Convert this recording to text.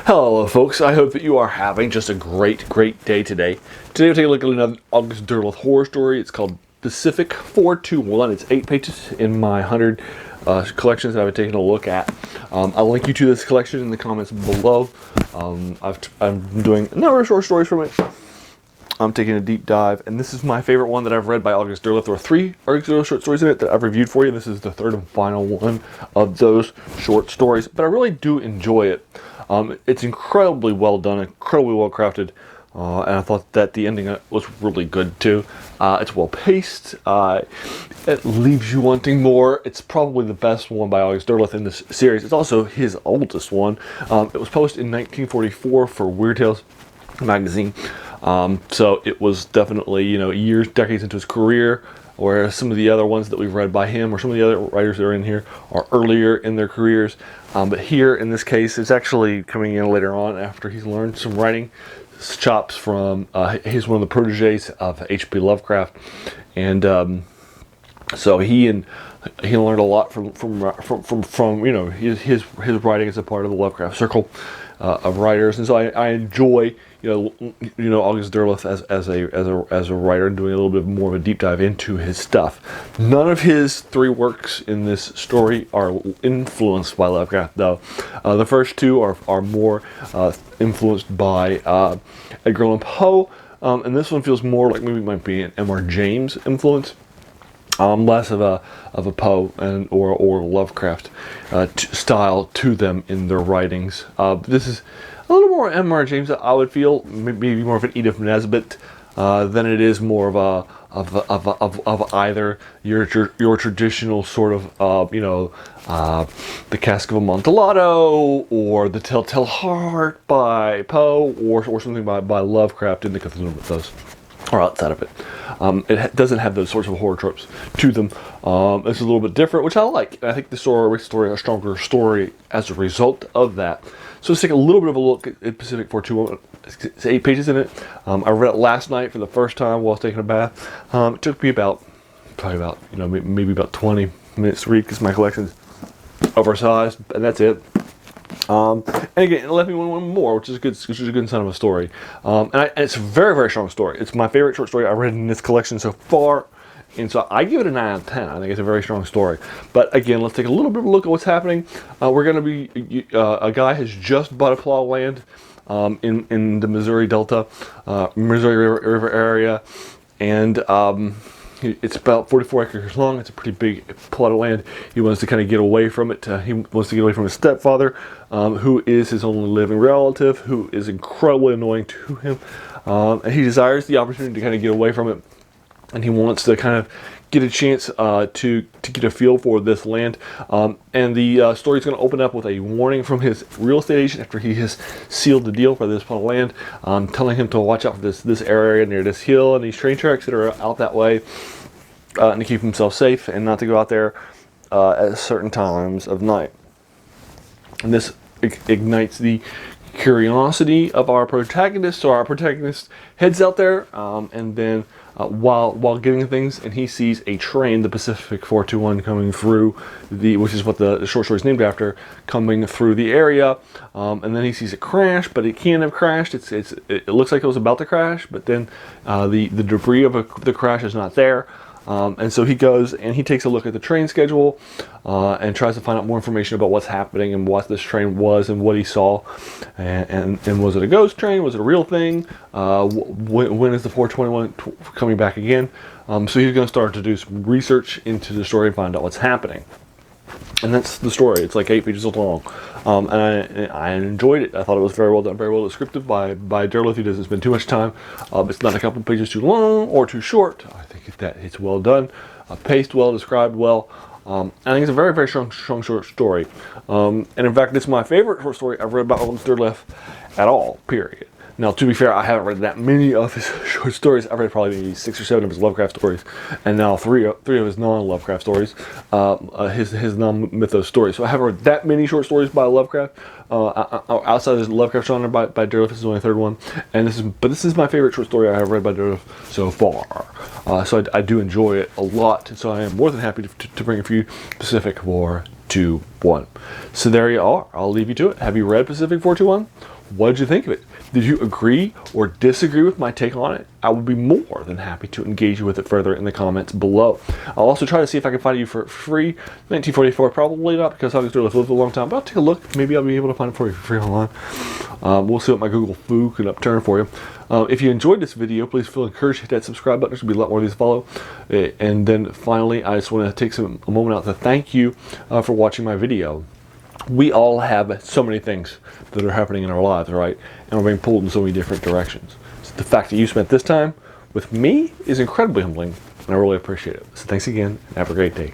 Hello folks, I hope that you are having just a great day today. Today we'll take a look at another August Derleth horror story. It's called Pacific 421. It's 8 pages in my 100 collections that I've been taking a look at. I'll link you to this collection in the comments below. I'm doing a number of short stories from it. I'm taking a deep dive, and this is my favorite one that I've read by August Derleth. There are 3 August Derleth short stories in it that I've reviewed for you. This is the third and final one of those short stories, but I really do enjoy it. It's incredibly well done, incredibly well crafted, and I thought that the ending was really good too. It's well paced. It leaves you wanting more. It's probably the best one by August Derleth in this series. It's also his oldest one. It was published in 1944 for Weird Tales magazine. So it was definitely, years, decades into his career, whereas some of the other ones that we've read by him or some of the other writers that are in here are earlier in their careers. But here, in this case, it's actually coming in later on after he's learned some writing chops from, he's one of the proteges of H.P. Lovecraft. And so he learned a lot from his writing as a part of the Lovecraft circle of writers. And so I enjoy August Derleth as a writer, and doing a little bit more of a deep dive into his stuff. None of his 3 works in this story are influenced by Lovecraft, though. The first 2 are more influenced by Edgar Allan Poe, and this one feels more like maybe it might be an M.R. James influence. Less of a Poe or Lovecraft style to them in their writings. This is a little more M.R. James, I would feel, maybe more of an Edith Nesbit than it is more of either your traditional sort of The Cask of Amontillado or The Telltale Heart by Poe or something by Lovecraft in the Cthulhu mythos, or outside of it. It doesn't have those sorts of horror tropes to them. It's a little bit different, which I like. I think the story a stronger story as a result of that. So let's take a little bit of a look at Pacific 421. It's 8 pages in it. I read it last night for the first time while I was taking a bath. It took me maybe about 20 minutes to read because my collection's oversized, and that's it. And again, it left me one more, which is a good sign of a story. And it's a very, very strong story. It's my favorite short story I've read in this collection so far. And so I give it a 9 out of 10. I think it's a very strong story. But again, let's take a little bit of a look at what's happening. We're going to be, a guy has just bought a plot of land in the Missouri Delta, Missouri River area. And it's about 44 acres long. It's a pretty big plot of land. He wants to kind of get away from it. He wants to get away from his stepfather, who is his only living relative, who is incredibly annoying to him. And he desires the opportunity to kind of get away from it. And he wants to kind of get a chance to get a feel for this land. And the story is going to open up with a warning from his real estate agent after he has sealed the deal for this plot of land, telling him to watch out for this area near this hill and these train tracks that are out that way, and to keep himself safe and not to go out there at certain times of night. And this ignites the curiosity of our protagonist. So our protagonist heads out there, and then while getting things, and he sees a train, the Pacific 421, coming through which is what the short story is named after, coming through the area, and then he sees it crash, but it can't have crashed. It looks like it was about to crash, but then the debris of the crash is not there. And so he goes and he takes a look at the train schedule and tries to find out more information about what's happening and what this train was and what he saw. And was it a ghost train? Was it a real thing? When is the 421 coming back again? So he's going to start to do some research into the story and find out what's happening. And that's the story. It's like 8 pages long. And I enjoyed it. I thought it was very well done, very well descriptive by Derleth. He doesn't spend too much time. It's not a couple pages too long or too short. I think that it's well done, paced well, described well. I think it's a very, very strong short story. And in fact, it's my favorite short story I've read about August Derleth at all, period. Now, to be fair, I haven't read that many of his short stories. I've read probably maybe 6 or 7 of his Lovecraft stories, and now three of his non-Lovecraft stories, his non-mythos stories. So I haven't read that many short stories by Lovecraft. Outside of his Lovecraft genre by Derleth, this is only the 3rd one, and this is my favorite short story I have read by Derleth so far. So I do enjoy it a lot, and so I am more than happy to bring a few Pacific 421. So there you are. I'll leave you to it. Have you read Pacific 421? What did you think of it? Did you agree or disagree with my take on it? I would be more than happy to engage you with it further in the comments below. I'll also try to see if I can find you for free. 1944, probably not, because August Derleth lived a long time, but I'll take a look. Maybe I'll be able to find it for you for free online. We'll see what my Google Foo can upturn for you. If you enjoyed this video, please feel encouraged to hit that subscribe button. There's going to be a lot more of these to follow. And then finally, I just want to take a moment out to thank you for watching my video. We all have so many things that are happening in our lives, right? And we're being pulled in so many different directions. So the fact that you spent this time with me is incredibly humbling, and I really appreciate it. So thanks again, and have a great day.